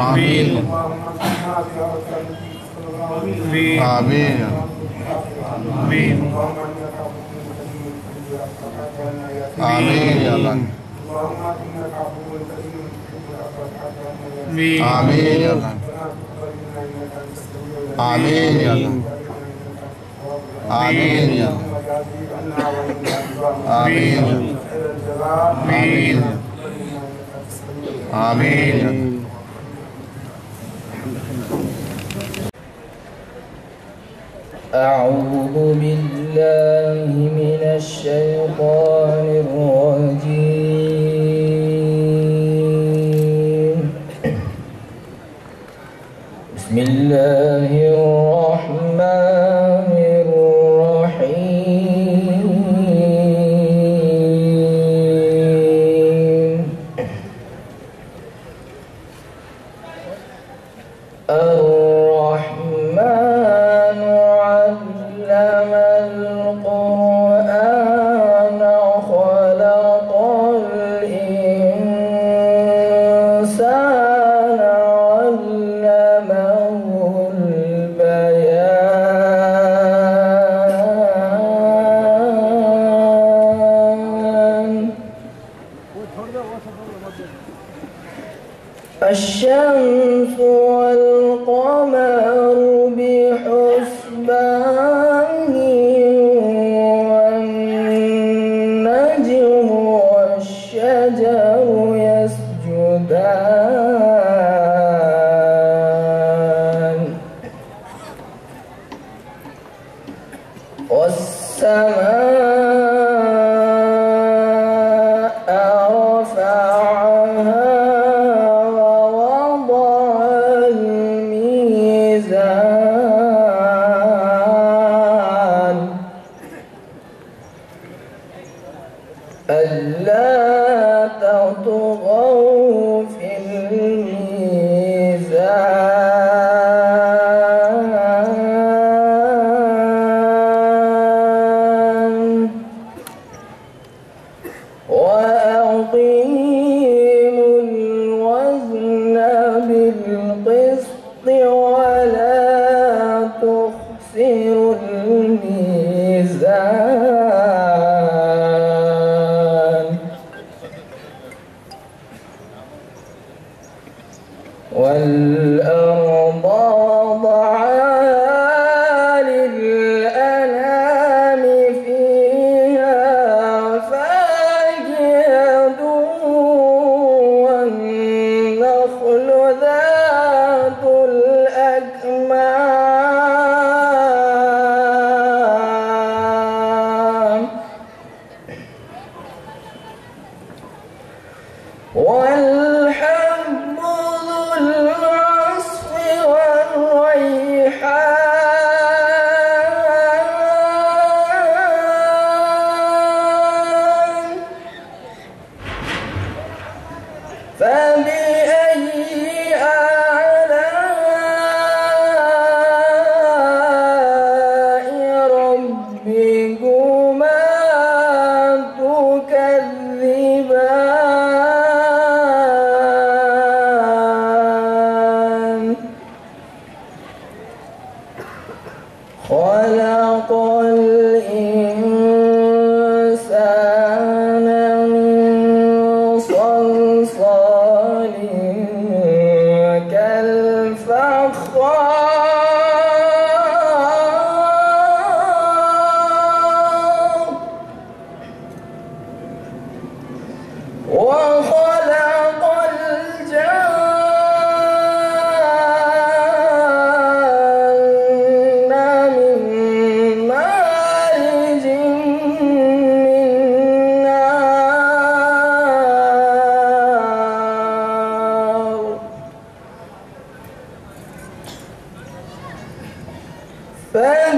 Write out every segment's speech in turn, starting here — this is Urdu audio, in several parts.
آمين آمين آمين يا الله آمين يا الله آمين يا الله آمين يا الله آمين آمين آمين أعوذ بالله من الشيطان الرجيم. بسم الله الرحمن الرحيم. الرحمن علم القرآن خلق الإنسان علمه البيان. الشمس والقمر بحسبان والنجم والشجر يسجدان والسماء رفعها ووضع الميزان ألا تطغوا في الميزان وأقيموا الوزن بالقسط ولا تخسروا الميزان والأرض وضعها للأنام فيها فاكهة والنخل ذات الأكمام والحب ذو العصف والريحان فبأي آلاء ربكما تكذبان خلق الإنسان من صلصال كالفخار وخلق الجان من مارج من نار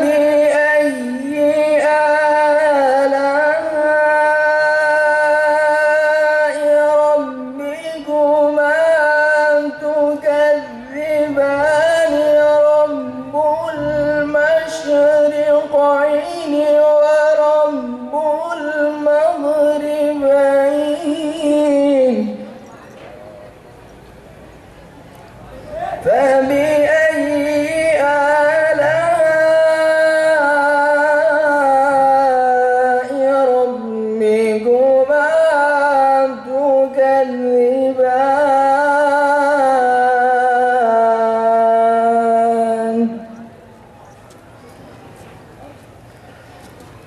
فبأي آلاء ربكما تكذبان رب المشرقين ورب المغربين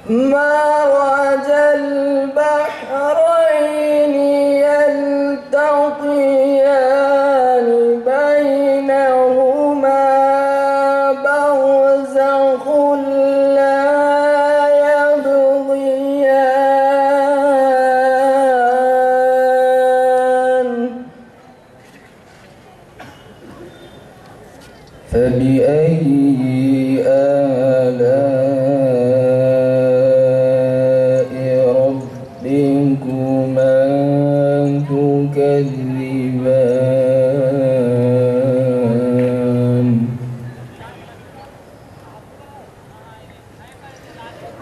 مرج البحرين يلتقيان بينهما برزخ لا يبغيان فبأي آلاء ربكما تكذبان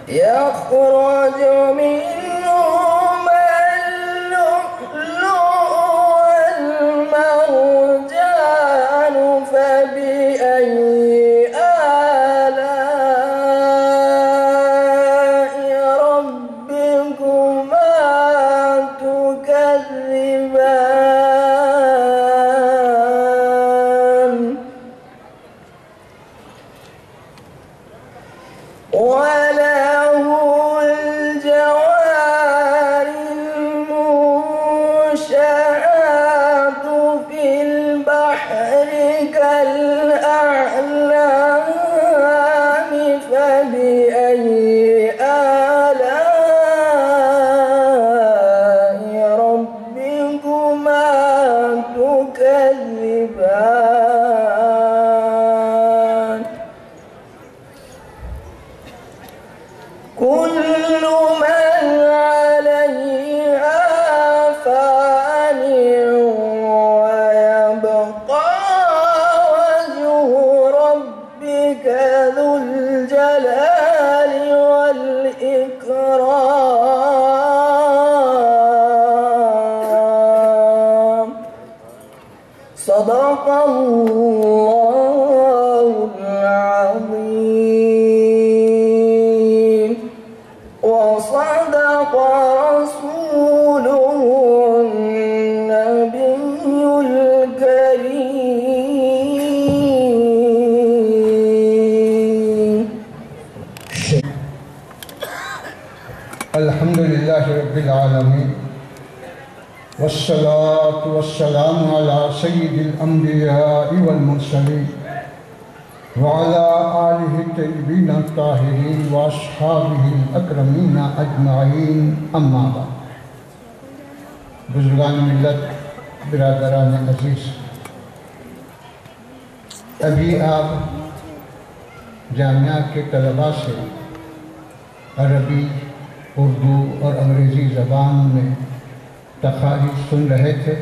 يخرج منهما اللؤلؤ والمرجان فبأي آلاء ربكما تكذبان وله الجوار المنشآت في البحر كالأعلام فبأي آلاء ربكما تكذبان كل من عليها فان ويبقى وجه ربك ذو الجلال والإكرام صدق الله العظيم وصدق رسوله النبي الكريم الحمد لله رب العالمين والصلاة والسلام على سيد الأنبياء والمرسلين وعلى آله الطيبين الطاهرين وأصحابه الأكرمين أجمعين أما بعد بزرگان ملت برادران عزیز ابھی آپ جامعہ کے طلباء سے عربی اردو اور انگریزی زبان میں تقاریر سن رہے تھے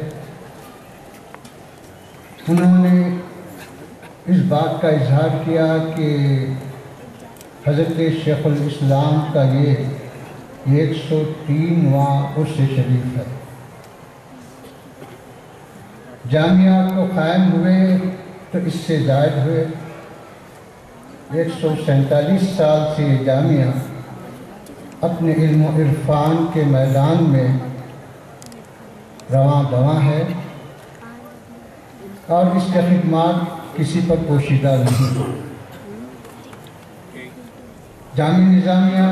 انہوں نے اس بات کا اظہار کیا کہ حضرت شیخ الاسلام کا یہ 103واں عرس شریف ہے جامعہ کو قائم ہوئے تو اس سے زائد ہوئے 147 سال سے یہ جامعہ اپنے علم و عرفان کے میدان میں رواں دواں ہے اور اس کے خدمات کسی پر پوشیدہ نہیں جامعہ نظامیہ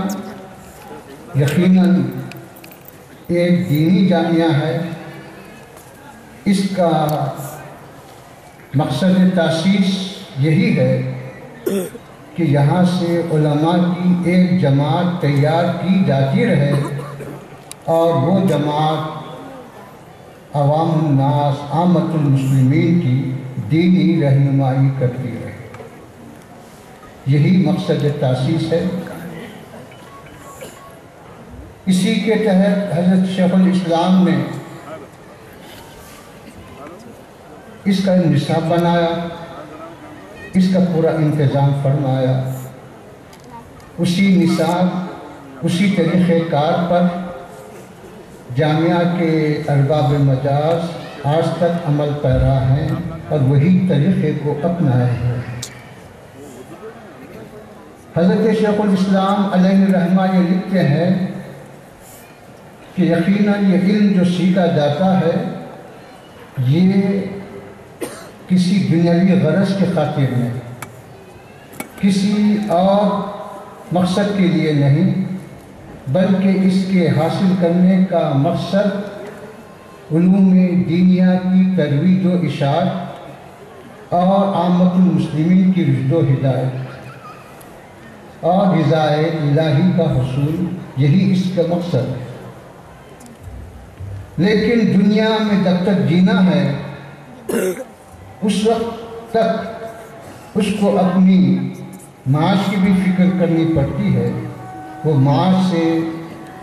یقیناً ایک دینی جامعہ ہے اس کا مقصد تاسیس یہی ہے کہ یہاں سے علماء کی ایک جماعت تیار کی جاتی رہے اور وہ جماعت عوام الناس عامت المسلمین کی دینی رہنمائی کرتی رہے یہی مقصد تاسیس ہے اسی کے تحت حضرت شیخ الاسلام نے اس کا نصاب بنایا اس کا پورا انتظام فرمایا اسی نصاب اسی طریقہ کار پر جامعہ کے ارباب مجاز آج تک عمل پیرا ہیں اور وہی طریقے کو اپنائے ہیں حضرت شیخ الاسلام علیہ الرحمہ یہ لکھتے ہیں کہ یقیناً یہ علم جو سیکھا جاتا ہے یہ کسی دنیاوی غرض کے خاطر نہیں کسی اور مقصد کے لیے نہیں بلکہ اس کے حاصل کرنے کا مقصد علوم دینیہ کی ترویج و اشاعت اور عامۃ المسلمین کی رشد و ہدایت اور رضائے الہی کا حصول، یہی اس کا مقصد ہے۔ لیکن دنیا میں جب تک جینا ہے اس وقت تک اس کو اپنی معاش کی بھی فکر کرنی پڑتی ہے۔ وہ معاش سے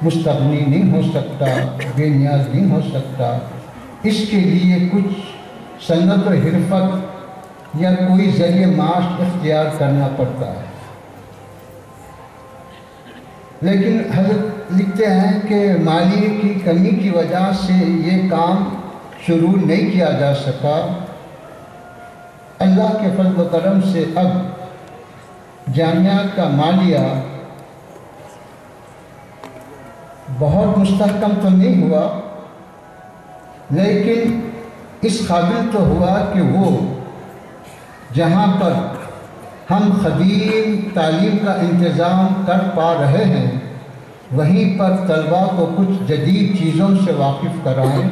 مستغنی نہیں ہو سکتا، بے نیاز نہیں ہو سکتا، اس کے لیے کچھ صنعت و حرفت یا کوئی ذریعہ معاش اختیار کرنا پڑتا ہے۔ لیکن حضرت لکھتے ہیں کہ مالیے کی کمی کی وجہ سے یہ کام شروع نہیں کیا جا سکا۔ اللہ کے فضل و کرم سے اب جامعہ کا مالیہ بہت مستحکم تو نہیں ہوا، لیکن اس قابل تو ہوا کہ وہ جہاں پر ہم قدیم تعلیم کا انتظام کر پا رہے ہیں وہیں پر طلباء کو کچھ جدید چیزوں سے واقف کرائیں،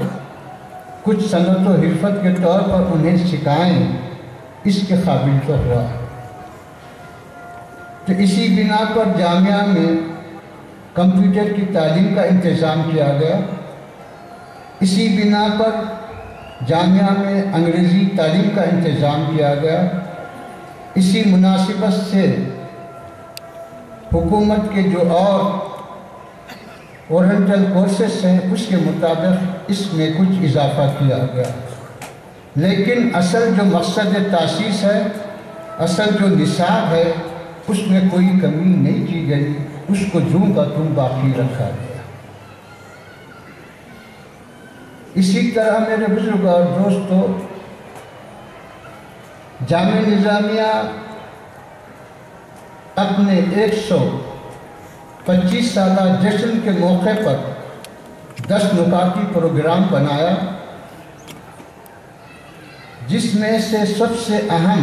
کچھ صنعت و حرفت کے طور پر انہیں سکھائیں، اس کے قابل تو ہوا۔ تو اسی بنا پر جامعہ میں کمپیوٹر کی تعلیم کا انتظام کیا گیا، اسی بنا پر جامعہ میں انگریزی تعلیم کا انتظام کیا گیا، اسی مناسبت سے حکومت کے جو اور اورینٹل کورسز ہیں اس کے مطابق اس میں کچھ اضافہ کیا گیا۔ لیکن اصل جو مقصد تاسیس ہے، اصل جو نصاب ہے، اس میں کوئی کمی نہیں کی گئی، اس کو جوں کا توں باقی رکھا گیا۔ اسی طرح میرے بزرگ اور دوستو، جامعہ نظامیہ اپنے 125 سالہ جشن کے موقع پر 10 نکاتی پروگرام بنایا، جس میں سے سب سے اہم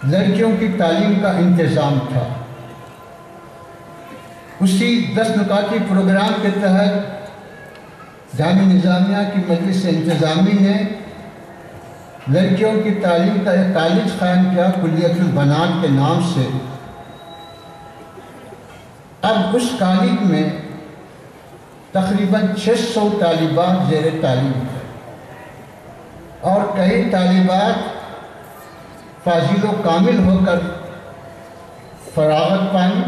لڑکیوں کی تعلیم کا انتظام تھا۔ اسی 10 نکاتی پروگرام کے تحت جامعہ نظامیہ کی مجلس انتظامی نے لڑکیوں کی تعلیم کا ایک کالج قائم کیا کلیت البنات کے نام سے۔ اب اس کالج میں تقریباً 600 طالبات زیر تعلیم ہیں اور کئی طالبات فاضل و کامل ہو کر فراغت پائیں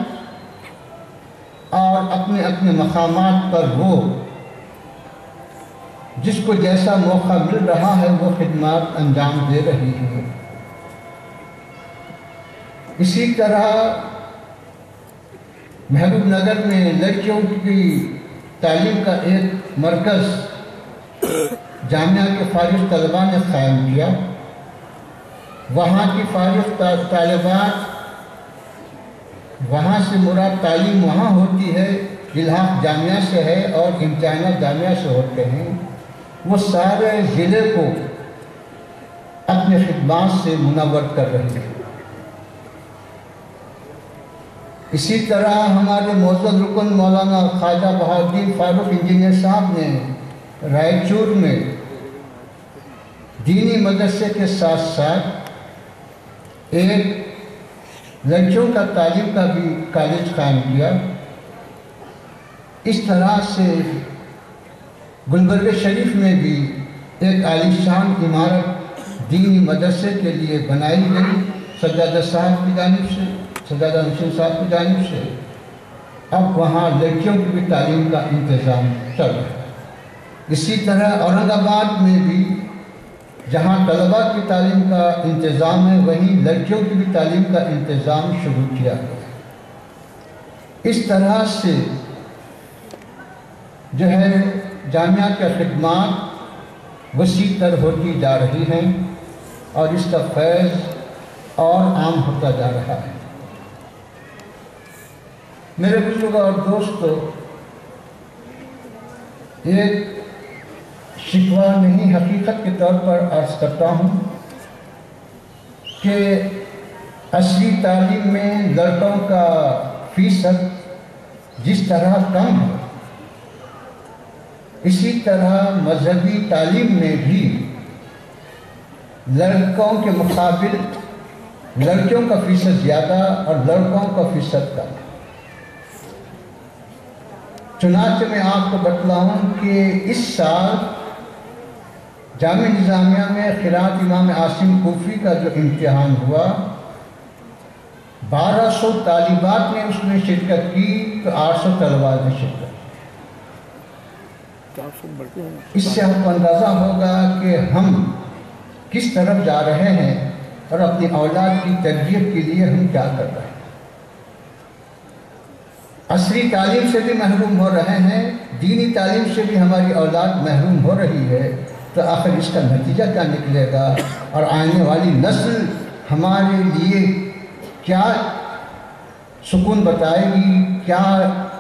اور اپنے اپنے مقامات پر وہ جس کو جیسا موقع مل رہا ہے وہ خدمات انجام دے رہی ہیں۔ اسی طرح محبوب نگر میں لڑکیوں کی تعلیم کا ایک مرکز جامعہ کے فارغ طلباء نے قائم کیا۔ وہاں کی فارغ طالبات، وہاں سے مراد تعلیم وہاں ہوتی ہے، الحاق جامعہ سے ہے اور امتحانات جامعہ سے ہوتے ہیں، وہ سارے ضلع کو اپنے خدمات سے منور کر رہے ہیں۔ اسی طرح ہمارے معزز رکن مولانا خواجہ بہاؤالدین فاروق انجینئر صاحب نے رائچور میں دینی مدرسے کے ساتھ ساتھ ایک لڑکیوں کا تعلیم کا بھی کالج قائم کیا۔ اس طرح سے گلبرگہ شریف میں بھی ایک عالی شان عمارت دینی مدرسے کے لیے بنائی گئی، سجادہ صاحب کی جانب سے، سجادہ نشین صاحب کی جانب سے۔ اب وہاں لڑکیوں کی بھی تعلیم کا انتظام چل رہا ہے۔ اسی طرح اورنگ آباد میں بھی جہاں طلباء کی تعلیم کا انتظام ہے وہیں لڑکیوں کی بھی تعلیم کا انتظام شروع کیا گیا۔ اس طرح سے جو ہے جامعہ کے خدمات وسیع تر ہوتی جا رہی ہیں اور اس کا فیض اور عام ہوتا جا رہا ہے۔ میرے بزرگ اور دوستو، ایک شکوہ نہیں حقیقت کے طور پر عرض کرتا ہوں کہ عصری تعلیم میں لڑکوں کا فیصد جس طرح کم ہے، اسی طرح مذہبی تعلیم میں بھی لڑکوں کے مقابل لڑکیوں کا فیصد زیادہ اور لڑکوں کا فیصد کم۔ چنانچہ میں آپ کو بتلاؤں کہ اس سال جامعہ نظامیہ میں قراءت امام عاصم کوفی کا جو امتحان ہوا، 1200 طالبات نے اس میں شرکت کی تو 800 طلباء نے شرکت کی۔ اس سے آپ کو اندازہ ہوگا کہ ہم کس طرف جا رہے ہیں اور اپنی اولاد کی تربیت کے لیے ہم کیا کر رہے ہیں۔ عصری تعلیم سے بھی محروم ہو رہے ہیں، دینی تعلیم سے بھی ہماری اولاد محروم ہو رہی ہے، تو آخر اس کا نتیجہ کیا نکلے گا اور آنے والی نسل ہمارے لیے کیا سکون بتائے گی، کیا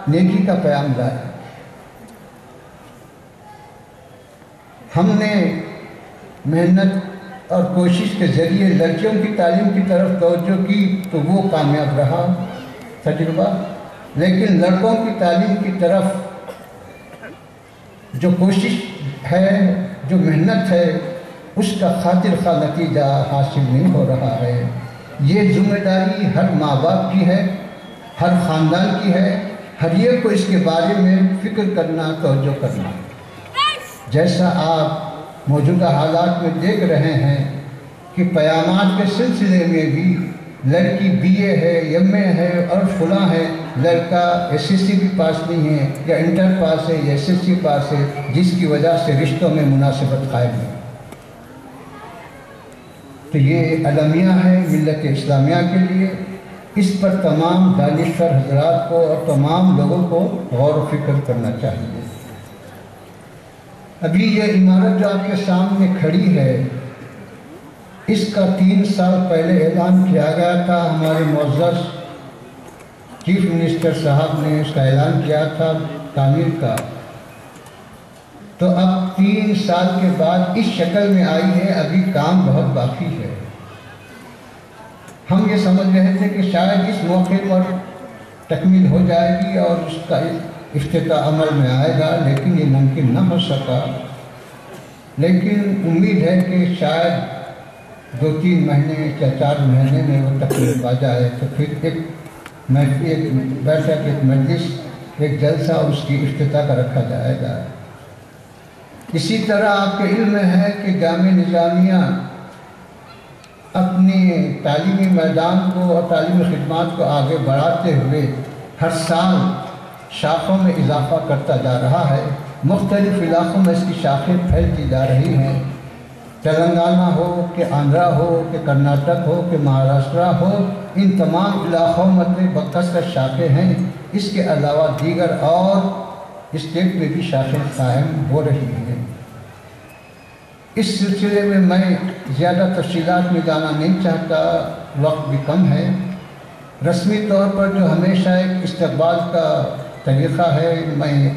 نیکی کا پیام لائے۔ ہم نے محنت اور کوشش کے ذریعے لڑکیوں کی تعلیم کی طرف توجہ کی تو وہ کامیاب رہا تجربہ، لیکن لڑکوں کی تعلیم کی طرف جو کوشش ہے، جو محنت ہے، اس کا خاطر خواہ نتیجہ حاصل نہیں ہو رہا ہے۔ یہ ذمہ داری ہر ماں باپ کی ہے، ہر خاندان کی ہے، ہر ایک کو اس کے بارے میں فکر کرنا، توجہ کرنا۔ جیسا آپ موجودہ حالات میں دیکھ رہے ہیں کہ پیامات کے سلسلے میں بھی لڑکی BA ہے، MA ہے اور فلاں ہے، لڑکا SSC بھی پاس نہیں ہے یا انٹر پاس ہے یا SSC پاس ہے، جس کی وجہ سے رشتوں میں مناسبت قائم ہے۔ تو یہ المیہ ہے ملت اسلامیہ کے لیے، اس پر تمام دانشور حضرات کو اور تمام لوگوں کو غور و فکر کرنا چاہیے۔ ابھی یہ عمارت جو آپ کے سامنے کھڑی ہے، اس کا 3 سال پہلے اعلان کیا گیا تھا، ہمارے معزز چیف منسٹر صاحب نے اس کا اعلان کیا تھا تعمیر کا، تو اب 3 سال کے بعد اس شکل میں آئی ہے، ابھی کام بہت باقی ہے۔ ہم یہ سمجھ رہے تھے کہ شاید اس موقع پر تکمیل ہو جائے گی اور اس کا افتتاح عمل میں آئے گا، لیکن یہ ممکن نہ ہو سکا۔ لیکن امید ہے کہ شاید 2-3 مہینے یا 4 مہینے میں وہ تکمیل پا جائے، تو پھر ایک بیٹھک، ایک مجلس، ایک جلسہ اس کی افتتاح کا رکھا جائے گا۔ اسی طرح آپ کے علم میں ہے کہ جامعہ نظامیہ اپنے تعلیمی میدان کو اور تعلیمی خدمات کو آگے بڑھاتے ہوئے ہر سال شاخوں میں اضافہ کرتا جا رہا ہے۔ مختلف علاقوں میں اس کی شاخیں پھیلتی جا رہی ہیں، تلنگانہ ہو کہ آندھرا ہو کہ کرناٹک ہو کہ مہاراشٹرا ہو، ان تمام علاقوں میں بکثرت شاخیں ہیں۔ اس کے علاوہ دیگر اور اسٹیٹ میں بھی شاخیں قائم ہو رہی ہیں۔ اس سلسلے میں میں زیادہ تفصیلات میں جانا نہیں چاہتا، وقت بھی کم ہے۔ رسمی طور پر جو ہمیشہ ایک استقبال کا طریقہ ہے، میں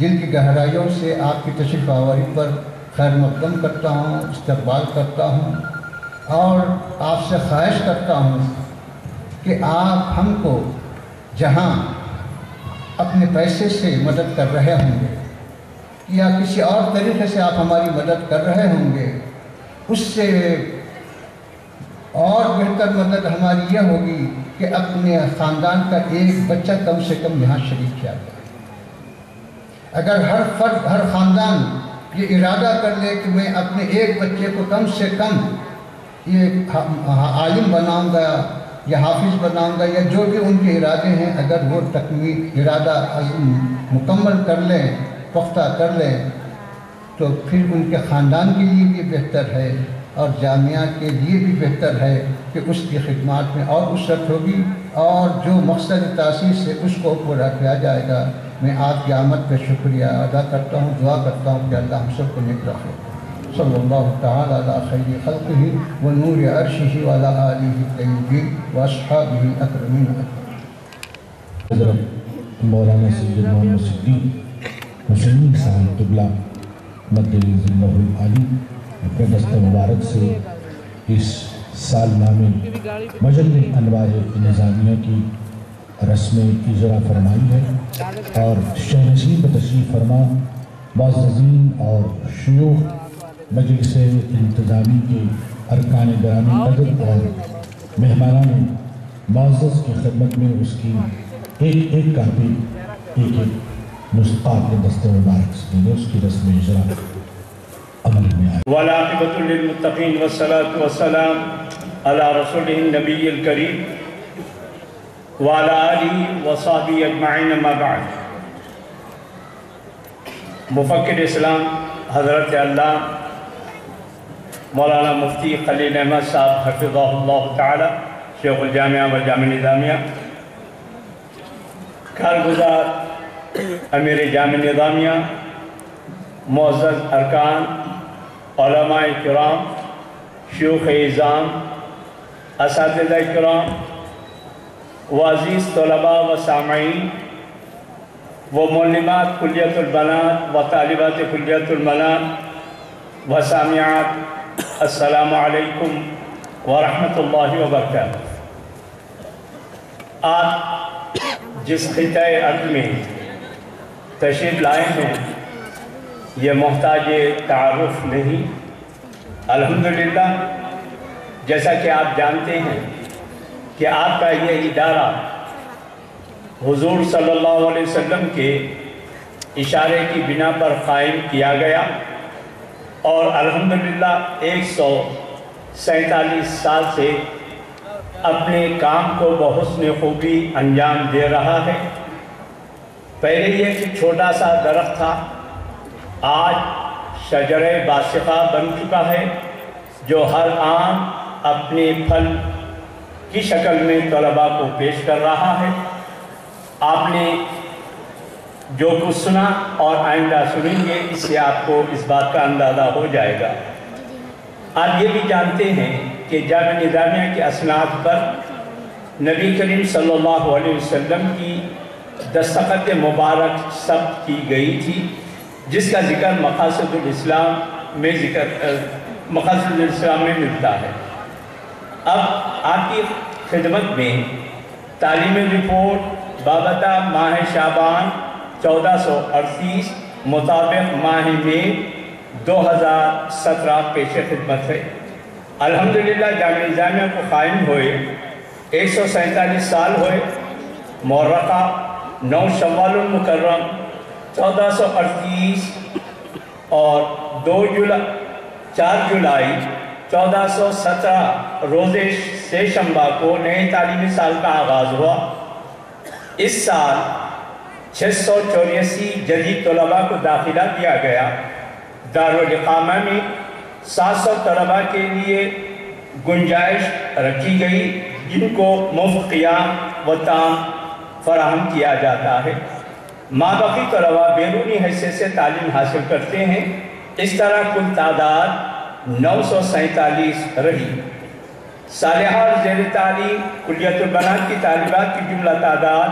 دل کی گہرائیوں سے آپ کی تشریف آوری پر خیر مقدم کرتا ہوں، استقبال کرتا ہوں اور آپ سے خواہش کرتا ہوں کہ آپ ہم کو جہاں اپنے پیسے سے مدد کر رہے ہوں گے یا کسی اور طریقے سے آپ ہماری مدد کر رہے ہوں گے، اس سے اور بہتر مدد ہماری یہ ہوگی کہ اپنے خاندان کا ایک بچہ کم سے کم یہاں شریک کیا جائے۔ اگر ہر فرد، ہر خاندان یہ ارادہ کر لے کہ میں اپنے ایک بچے کو کم سے کم یہ عالم بناؤں گا یا حافظ بناؤں گا یا جو بھی ان کے ارادے ہیں، اگر وہ تکمیل ارادہ مکمل کر لیں، پختہ کر لیں، تو پھر ان کے خاندان کے لیے بھی بہتر ہے اور جامعہ کے لیے بھی بہتر ہے کہ اس کی خدمات میں اور وسعت ہوگی اور جو مقصد تاسیس سے اس کو پورا کیا جائے گا۔ میں آپ کی آمد پہ شکریہ ادا کرتا ہوں، دعا کرتا ہوں کہ اللہ ہم سب کو نیک رکھے۔ صلی اللہ تعالی علی خیر خلقہ و نور عرشہ و علی آلہ الطیبین و اصحابہ اکرمین۔ حضرت مولانا سید محمد صدیق حسینی صاحب قبلہ مدد ذلہ العالی اپنے دست مبارک سے اس سال نامے مجلہ انوار نظامیہ کی رسم اجرا فرمائی ہے اور شہنشین بتشریف فرما معززین اور شیوخ مجلس انتظامی کے ارکان گرامی قدر اور مہمانان معزز کی خدمت میں اس کی ایک ایک کاپی ایک ایک نسخہ کے دست مبارک سے دینے اس کی رسم اجرا عمل میں آئے. والعاقبۃ للمتقین والصلاة والسلام علی رسولہ النبی الکریم وعلی آلہ وصحبہ اجمعین اما بعد. مفکر اسلام حضرت علامہ مولانا مفتی خلیل احمد صاحب حفظہ اللہ تعالی شیخ الجامعہ والجامعہ نظامیہ، کارگزار امیر جامعہ نظامیہ، معزز ارکان، علماء کرام، شیوخ اعظام، اساتذہ کرام، وعزیز طلباء و سامعین و معلمات کلیت البنات و طالبات کلیت البنات و سامعات، السلام علیکم ورحمۃ اللہ وبرکاتہ. آپ جس خطۂ ارض میں تشریف لائے ہیں یہ محتاج تعارف نہیں. الحمدللہ جیسا کہ آپ جانتے ہیں کہ آپ کا یہ ادارہ حضور صلی اللہ علیہ وسلم کے اشارے کی بنا پر قائم کیا گیا اور الحمدللہ 147 سال سے اپنے کام کو بحسن خوبی انجام دے رہا ہے. پہلے یہ ایک چھوٹا سا درخت تھا، آج شجرہ باسقہ بن چکا ہے جو ہر آن اپنے پھل کی شکل میں طلباء کو پیش کر رہا ہے. آپ نے جو کچھ سنا اور آئندہ سنیں گے اس سے آپ کو اس بات کا اندازہ ہو جائے گا. آپ یہ بھی جانتے ہیں کہ جامعہ نظامیہ کے اسناد پر نبی کریم صلی اللہ علیہ وسلم کی دستخط مبارک ثبت کی گئی تھی جس کا ذکر مقاصد الاسلام میں ملتا ہے. اب آپ کی خدمت میں تعلیمی رپورٹ بابتہ ماہ شعبان 1438 مطابق ماہ میں 2017 پیش خدمت ہے. الحمدللہ جامعہ نظامیہ کو قائم ہوئے 147 سال ہوئے. مورخہ 9 شوال المکرم 1438 اور 4 جولائی 1417 روز سے شنبہ کو نئے تعلیمی سال کا آغاز ہوا. اس سال 684 جدید طلباء کو داخلہ دیا گیا. دارالاقامہ میں 700 طلباء کے لیے گنجائش رکھی گئی جن کو مفت قیام و طعام فراہم کیا جاتا ہے. مابقی طلباء بیرونی حیثیت سے تعلیم حاصل کرتے ہیں. اس طرح کل تعداد 947 رہی. صالحہ اور زیر تعلیم کلیت البنات کی طالبات کی جملہ تعداد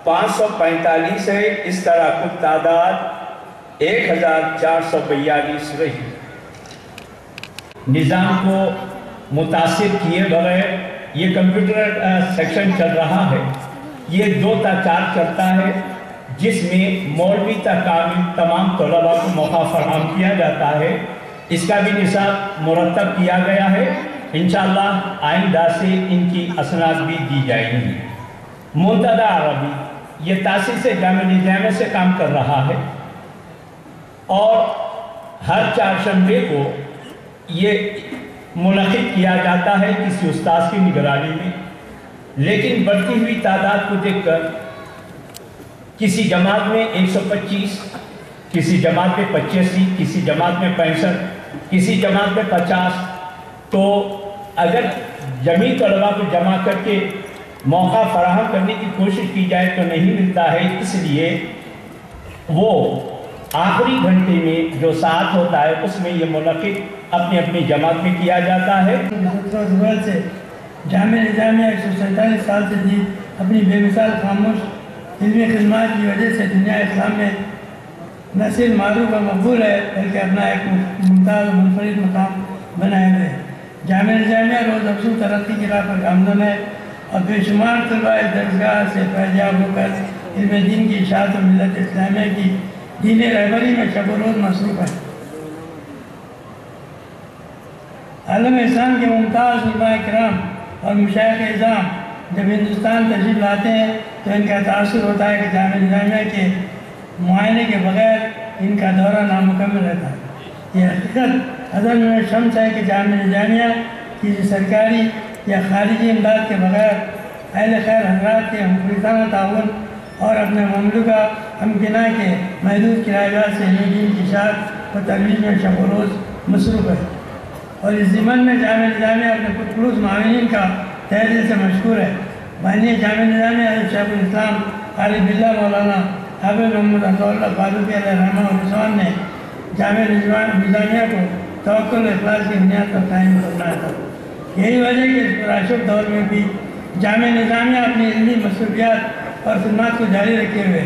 545 ہے. اس طرح کل تعداد 1442 رہی. نظام کو متاثر کیے بغیر یہ کمپیوٹر سیکشن چل رہا ہے. یہ 2 تا 4 چلتا ہے جس میں مولوی تا کامل تمام طلباء کو موقع فراہم کیا جاتا ہے. اس کا بھی نصاب مرتب کیا گیا ہے. انشاءاللہ آئندہ سے ان کی اسناد بھی دی جائیں گی. منتدی عربی یہ تاسیس جامعہ نظامیہ سے کام کر رہا ہے اور ہر 4 شنبے کو یہ منعقد کیا جاتا ہے کسی استاذ کی نگرانی میں. لیکن بڑھتی ہوئی تعداد کو دیکھ کر کسی جماعت میں 125، کسی جماعت میں 85، کسی جماعت میں 65، کسی جماعت میں 50، تو اگر جمعی طلباء کو جمع کر کے موقع فراہم کرنے کی کوشش کی جائے تو نہیں ملتا ہے. اس لیے وہ آخری گھنٹے میں جو ساعت ہوتا ہے اس میں یہ منعقد اپنی اپنی جماعت میں کیا جاتا ہے. سے جامعہ نظامیہ 147 سال سے دی اپنی بے مثال خاموش علمی خدمات کی وجہ سے دنیا اسلام میں نہ صرف معروف و مقبول ہے بلکہ اپنا ایک ممتاز و منفرد مقام بنائے ہوئے. جامعہ نظامیہ روز افزوں ترقی کی راہ پر گامزن ہے اور بے شمار طلباء اس درسگاہ سے فیضیاب ہو کر علم دین کی اشاعت و ملت اسلامیہ کی دین رہبری میں شب و روز مصروف ہے۔ عالم اسلام کے ممتاز علماء کرام اور مشائخ اعظام جب ہندوستان تشریف لاتے ہیں تو ان کا تاثر ہوتا ہے کہ جامعہ نظامیہ کے معائنے کے بغیر ان کا دورہ نامکمل رہتا ہے۔ یہ حقیقت حضرت میں شمس ہے کہ جامعہ نظامیہ کسی سرکاری یا خارجی امداد کے بغیر اہل خیر حضرات کے مخلصانہ تعاون اور اپنے مملکہ امکنہ کے محدود کرایہ جات سے علم دین کی اشاعت و ترویج میں شب و روز مصروف ہے، اور اس ضمن میں جامعہ نظامیہ اپنے خلوص معاونین کا تہہ دل سے مشکور ہے۔ بانی جامعہ نظامیہ حضرت شیخ الاسلام عارف باللہ مولانا حافظ محمد اللہ فاروقی علیہ رحمہ و رضوان نے جامعہ نظامیہ کو توکل و اخلاص کی بنیاد پر قائم کرنا تھا۔ یہی وجہ کہ اس پرآشوب دور میں بھی جامعہ نظامیہ اپنی علمی مصروفیات اور خدمات کو جاری رکھے ہوئے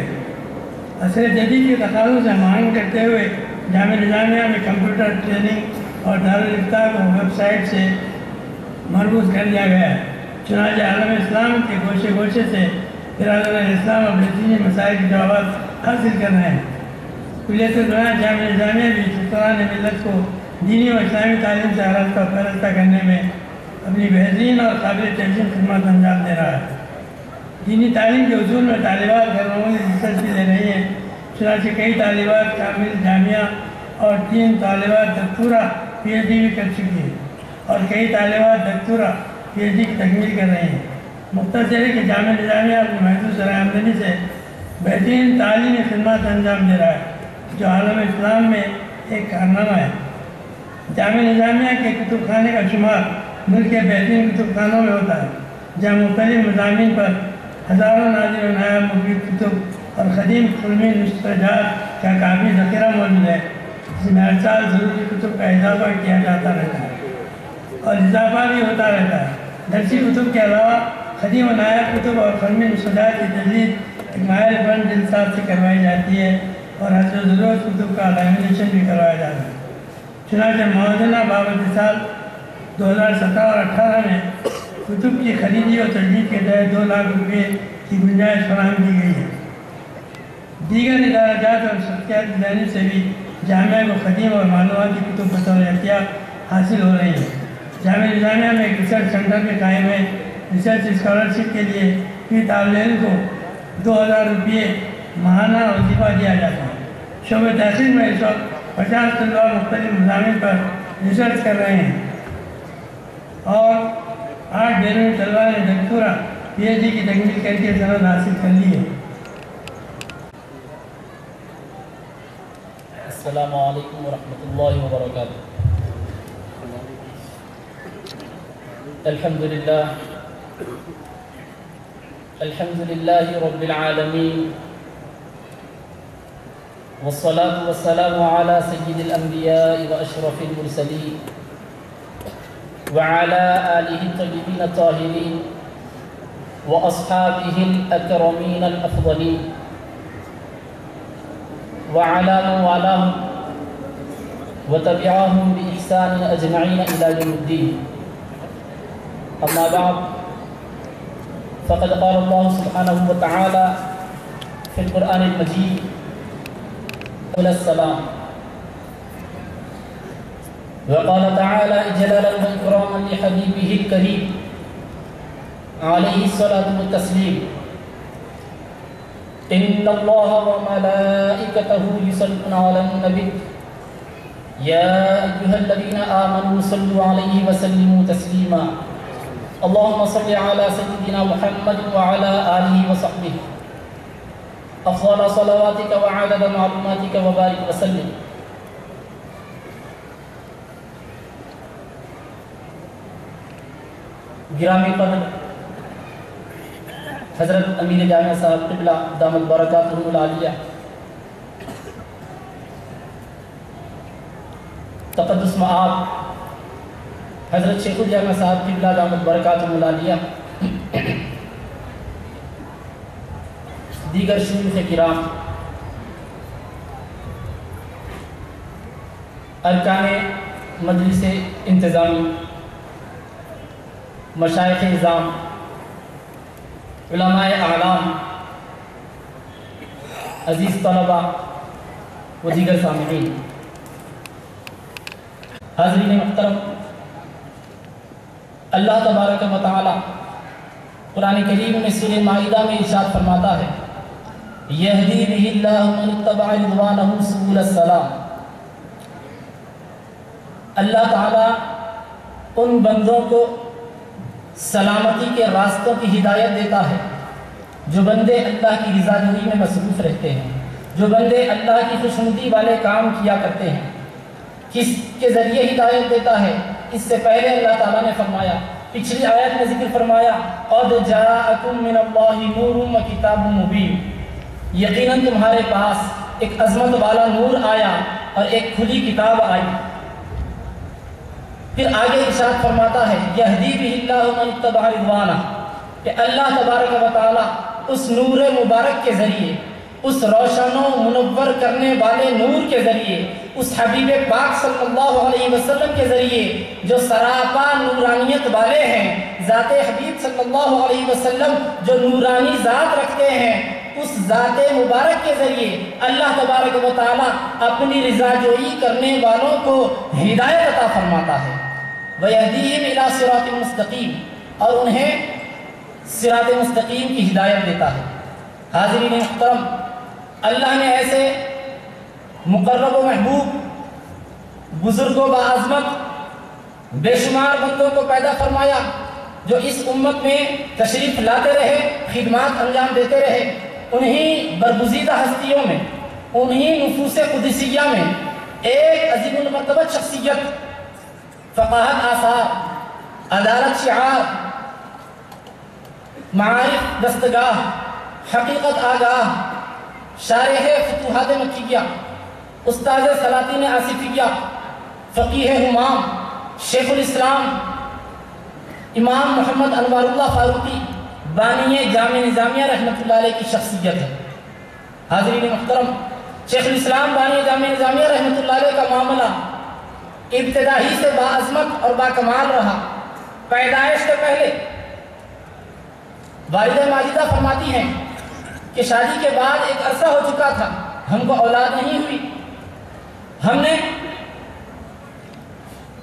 عصر جدید کے تقاضوں سے ہمآہنگ کرتے ہوئے جامعہ نظامیہ میں کمپیوٹر ٹریننگ اور دارالافتاء کو ویب سائٹ سے مربوط کر دیا گیا ہے۔ چنانچہ عالم اسلام کے گوشے گوشے سے برادران اسلام اپنے دینی مسائل کے جوابات حاصل کر رہے ہیں۔ کلیت البنات جامعہ نظامیہ بھی سلطان ملت کو دینی و اسلامی تعلیم سے آراستہ و پیراستہ کرنے میں اپنی بہترین اور قابل تحسین خدمات انجام دے رہا ہے۔ دینی تعلیم کے حصول میں طالبات گھر معمولی دلچسپی لے رہی ہیں، چنانچہ کئی طالبات کامل جامعہ اور 3 طالبات دکتورہ پی ایچ ڈی بھی کر چکی ہیں، اور کئی طالبات دکتورہ پی ایچ ڈی کی تکمیل کر رہی ہیں۔ مختصر ہے کہ جامعہ نظامیہ اپنی محدود ذرائع آمدنی سے بہترین تعلیمی خدمات انجام دے رہا ہے، جو عالم اسلام میں ایک کارنامہ ہے۔ جامعہ نظامیہ کے کتب خانے کا شمار ملک کے بہترین کتب خانوں میں ہوتا ہے، جہاں مختلف مضامین پر ہزاروں نادر و نایاب مفید کتب اور قدیم علمی مستجات کا کافی ذخیرہ موجود ہے، جس میں ہر سال ضروری کتب کا اضافہ کیا جاتا رہتا ہے اور اضافہ بھی ہوتا رہتا ہے۔ درسی کتب کے علاوہ قدیم و نایاب کتب اور علمی مستجات کی تجدید ایک ماہر فن جلسات سے کروائی جاتی ہے، اور حسب ضرورت کتب کا لیمینیشن بھی کروایا جاتا ہے۔ چنانچہ موازنہ بابت سال 2017 اور 18 میں کتب کی خریدی اور تجدید کے تحت 2 لاکھ روپے کی گنجائش فراہم کی گئی ہے۔ دیگر ادارجات اور شخصیات کی جانب سے بھی جامعہ کو قدیم اور معلوماتی کتب بطور اختیار حاصل ہو رہی ہیں۔ جامعہ نظامیہ میں ایک ریسرچ سینٹر بھی قائم ہے۔ ریسرچ اسکالرشپ کے لیے فی طالب علم کو 2000 روپے ماہانہ وظیفہ دیا جاتا ہے۔ شعبہ تحقیق میں اس وقت 50 طلباء مختلف مضامین پر ریسرچ کر رہے ہیں، اور 8 بیرونی طلباء نے دکتورہ پی ایچ ڈی کی تکمیل کر کے سند حاصل کر لی ہے۔ السلام علیکم ورحمۃ اللہ وبرکاتہ۔ الحمدللہ رب العالمین، والصلاة والسلام على سید الانبیاء واشرف المرسلین وعلى آلہ الطیبین الطاہرین واصحابہ الاکرمین الافضلین وعلى من والاهم وتبعهم بإحسان أجمعين إلى يوم الدين. أما بعد، فقد قال الله سبحانه وتعالى في القرآن المجيد: السلام. وقال تعالى إجلالا وإكراما لحبيبه الكريم عليه الصلاة والتسليم: إن الله وملائكته يصلون على النبي يا أيها الذين آمنوا صلوا عليه وسلموا تسليما. اللهم صل على سيدنا محمد وعلى آله وصحبه أفضل صلواتك وعدد معلوماتك وبارك وسلم. گرامی قدر حضرت امیر جامعہ صاحب قبلہ دامت برکاتہ العالیہ، تقدس معاب حضرت شیخ الجامعہ صاحب قبلہ دامت برکاتہ العالیہ، دیگر شیوخ کرام، ارکان مجلس انتظامی، مشائخ نظام، علماء اعلام، عزیز طلباء و دیگر سامعین، حاضرین محترم، اللہ تبارک و تعالی قرآن کریم میں سورہ مائدہ میں ارشاد فرماتا ہے یہدی بہ اللہ من اتبع رضوانہ سبل السلام۔ اللہ تعالیٰ ان بندوں کو سلامتی کے راستوں کی ہدایت دیتا ہے جو بندے اللہ کی رضا جوئی میں مصروف رہتے ہیں، جو بندے اللہ کی خوشنودی والے کام کیا کرتے ہیں۔ کس کے ذریعے ہدایت دیتا ہے؟ اس سے پہلے اللہ تعالیٰ نے فرمایا، پچھلی آیت میں ذکر فرمایا قد جاءکم من اللہ نور و کتاب مبین، یقیناً تمہارے پاس ایک عظمت والا نور آیا اور ایک کھلی کتاب آئی۔ پھر آگے ارشاد فرماتا ہے یہدی بہ اللہ من اتبع رضوانہ، کہ اللہ تبارک و تعالیٰ اس نور مبارک کے ذریعے، اس روشن و منور کرنے والے نور کے ذریعے، اس حبیب پاک صلی اللہ علیہ وسلم کے ذریعے جو سراپا نورانیت والے ہیں، ذات حبیب صلی اللہ علیہ وسلم جو نورانی ذات رکھتے ہیں، اس ذات مبارک کے ذریعے اللہ تبارک و تعالیٰ اپنی رضا جوئی کرنے والوں کو ہدایت عطا فرماتا ہے۔ وَيَهْدِيهِمْ إِلَىٰ صِرَاطٍ مُسْتَقِيمٍ، اور انہیں صراط مستقیم کی ہدایت دیتا ہے۔ حاضرین محترم، اللہ نے ایسے مقرب و محبوب، بزرگ و باعظمت، بے شمار بندوں کو پیدا فرمایا جو اس امت میں تشریف لاتے رہے، خدمات انجام دیتے رہے۔ انہی برگزیدہ ہستیوں میں، انہی نفوس قدسیہ میں ایک عظیم المرتبہ شخصیت، فقاہت آثار، عدالت شعار، معارف دستگاہ، حقیقت آگاہ، شارح فتوحات مکیہ، استاذ سلاطین آصفیہ، فقیہ ہمام، شیخ الاسلام امام محمد انوار اللہ فاروقی بانی جامع نظامیہ رحمۃ اللہ علیہ کی شخصیت ہے۔ حاضرین محترم، شیخ الاسلام بانی جامع نظامیہ رحمۃ اللہ علیہ کا معاملہ ابتدا ہی سے باعظمت اور باکمال رہا۔ پیدائش سے پہلے والدہ ماجدہ فرماتی ہیں کہ شادی کے بعد ایک عرصہ ہو چکا تھا، ہم کو اولاد نہیں ہوئی، ہم نے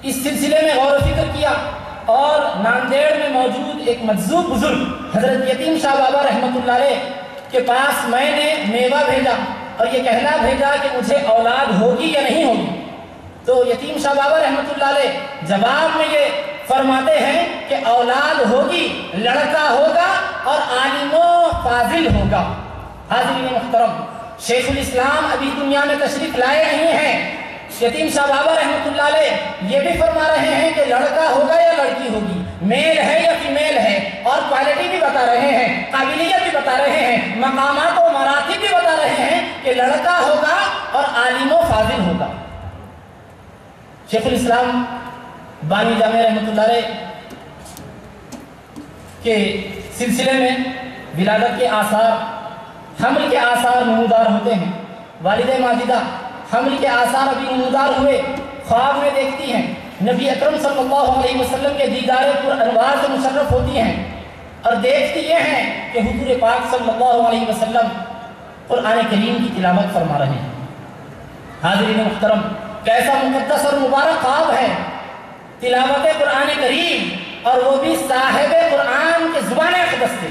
اس سلسلے میں غور و فکر کیا اور ناندیڑ میں موجود ایک مجذوب بزرگ حضرت یتیم شاہ بابا رحمۃ اللہ علیہ کے پاس میں نے میوہ بھیجا اور یہ کہنا بھیجا کہ مجھے اولاد ہوگی یا نہیں ہوگی۔ تو یتیم شاہ بابا رحمۃ اللہ علیہ جواب میں یہ فرماتے ہیں کہ اولاد ہوگی، لڑکا ہوگا اور عالم و فاضل ہوگا۔ حاضرین محترم، شیخ الاسلام ابھی دنیا میں تشریف لائے نہیں ہیں، یتیم شاہ بابا رحمۃ اللہ علیہ یہ بھی فرما رہے ہیں کہ لڑکا ہوگا یا لڑکی ہوگی، میل ہے یا فیمیل ہے، اور کوالٹی بھی بتا رہے ہیں، قابلیت بھی بتا رہے ہیں، مقامات و مراتب بھی بتا رہے ہیں کہ لڑکا ہوگا اور عالم و فاضل ہوگا۔ شیخ الاسلام بانی جامع رحمۃ اللہ علیہ کے سلسلے میں ولادت کے آثار، حمل کے آثار نمودار ہوتے ہیں۔ والدہ ماجدہ حمل کے آثار ابھی نمودار ہوئے، خواب میں دیکھتی ہیں، نبی اکرم صلی اللہ علیہ وسلم کے دیدار پر انوار سے مشرف ہوتی ہیں اور دیکھتی یہ ہیں کہ حضور پاک صلی اللہ علیہ وسلم قرآن کریم کی تلاوت فرما رہے ہیں۔ حاضرین محترم، کیسا مقدس اور مبارک خواب ہے، تلاوت قرآن کریم، اور وہ بھی صاحب قرآن کے زبان اقدس سے،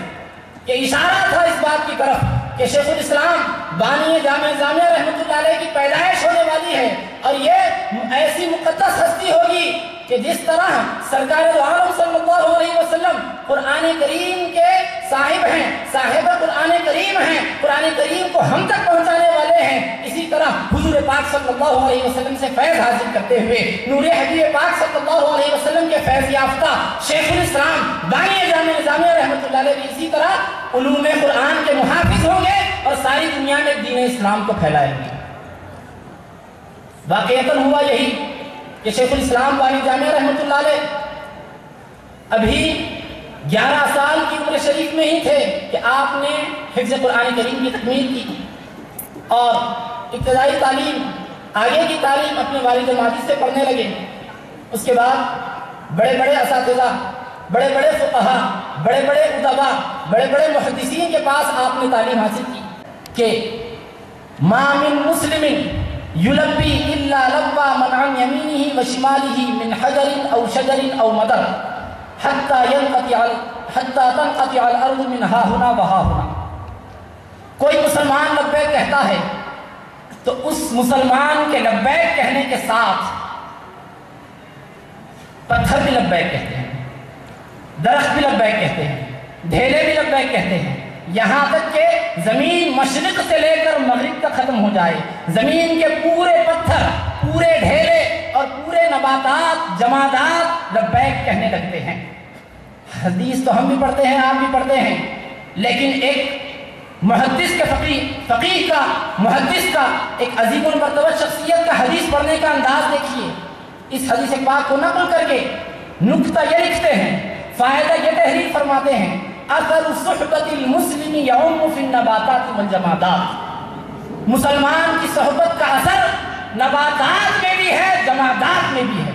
کہ اشارہ تھا اس بات کی طرف کہ شیخ الاسلام بانی جامع نظامیہ رحمۃ اللہ علیہ کی پیدائش ہونے والی ہے، اور یہ ایسی مقدس ہستی ہوگی کہ جس طرح سرکار دو عالم صلی اللہ علیہ وسلم قرآن کریم کے صاحب ہیں، صاحب قرآن کریم ہیں، قرآن کریم کو ہم تک پہنچانے والے ہیں، اسی طرح حضور پاک صلی اللہ علیہ وسلم سے فیض حاصل کرتے ہوئے نور حبیب پاک صلی اللہ علیہ وسلم کے فیض یافتہ شیخ الاسلام بانی جامع نظامیہ رحمۃ اللہ علیہ بھی اسی طرح علوم قرآن کے محافظ ہوں گے اور ساری دنیا میں دین اسلام کو پھیلائیں گے۔ واقعتاً ہوا یہی کہ شیخ الاسلام بانی جامع رحمۃ اللہ علیہ ابھی 11 سال کی عمر شریف میں ہی تھے کہ آپ نے حفظ قرآن کریم کی تکمیل کی اور ابتدائی تعلیم، آگے کی تعلیم اپنے والد ماجد سے پڑھنے لگے۔ اس کے بعد بڑے بڑے اساتذہ، بڑے بڑے فقہا، بڑے بڑے ادبا، بڑے بڑے محدثین کے پاس آپ نے تعلیم حاصل کی کہ ما من مسلم یلبی الا لبا من عن یمینہ و شمالہ من حجر او شجر او مدر حتی تنقطع الارض من ہا ہنا و ہا ہنا۔ کوئی مسلمان لبیک کہتا ہے تو اس مسلمان کے لبیک کہنے کے ساتھ پتھر بھی لبیک کہتے ہیں، درخت بھی لبیک کہتے ہیں، ڈھیلے بھی لبیک کہتے ہیں، یہاں تک کہ زمین مشرق سے لے کر مغرب تک ختم ہو جائے، زمین کے پورے پتھر، پورے ڈھیلے اور پورے نباتات، جمادات لبیک کہنے لگتے ہیں۔ حدیث تو ہم بھی پڑھتے ہیں، آپ بھی پڑھتے ہیں، لیکن ایک محدث کے فقیہ کا، محدث کا، ایک عظیم المرتبہ شخصیت کا حدیث پڑھنے کا انداز دیکھیے۔ اس حدیث پاک کو نقل کر کے نکتہ یہ لکھتے ہیں، فائدہ یہ تحریر فرماتے ہیں، اثر صحبت المسلم یعم فی النباتات والجمادات۔ مسلمان کی صحبت کا اثر نباتات میں بھی ہے، جمادات میں بھی ہے۔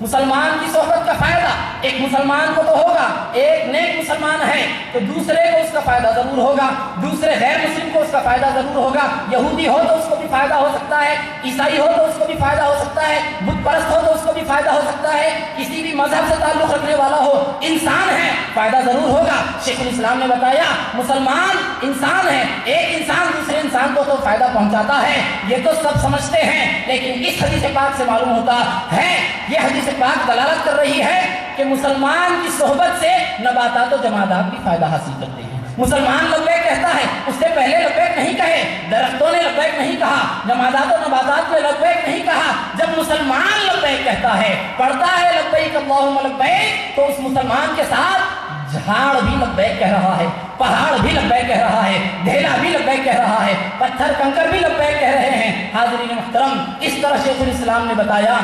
مسلمان کی صحبت کا فائدہ ایک مسلمان کو تو ہوگا، ایک نیک مسلمان ہے تو دوسرے کو اس کا فائدہ ضرور ہوگا، دوسرے غیر مسلم کو اس کا فائدہ ضرور ہوگا۔ یہودی ہو تو اس کو بھی فائدہ ہو سکتا ہے، عیسائی ہو تو اس کو بھی فائدہ ہو سکتا ہے، بت پرست ہو تو اس کو بھی فائدہ ہو سکتا ہے، کسی بھی مذہب سے تعلق رکھنے والا ہو، انسان ہے، فائدہ ضرور ہوگا۔ شیخ الاسلام نے بتایا مسلمان انسان ہے، ایک انسان دوسرے انسان کو تو فائدہ پہنچاتا ہے، یہ تو سب سمجھتے ہیں، لیکن اس حدیث پاک سے معلوم ہوتا ہے، یہ حدیث پاک دلالت کر رہی ہے کہ مسلمان کی صحبت سے نباتات و جمادات بھی فائدہ حاصل کرتے ہیں۔ مسلمان لبیک کہتا ہے، اس سے پہلے لبیک نہیں کہے، درختوں نے لبیک نہیں کہا، جمادات و نباتات نے لبیک نہیں کہا۔ جب مسلمان لبیک کہتا ہے، پڑھتا ہے لبیک اللہم لبیک، تو اس مسلمان کے ساتھ جھاڑ بھی لبیک کہہ رہا ہے، پہاڑ بھی لبیک کہہ رہا ہے، ڈھیلا بھی لبیک کہہ رہا ہے، پتھر کنکر بھی لبیک کہہ رہے ہیں۔ حاضرین محترم، اس طرح شیخ الاسلام نے بتایا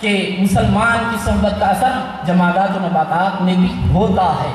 کہ مسلمان کی صحبت کا اثر جمادات و نباتات میں بھی ہوتا ہے۔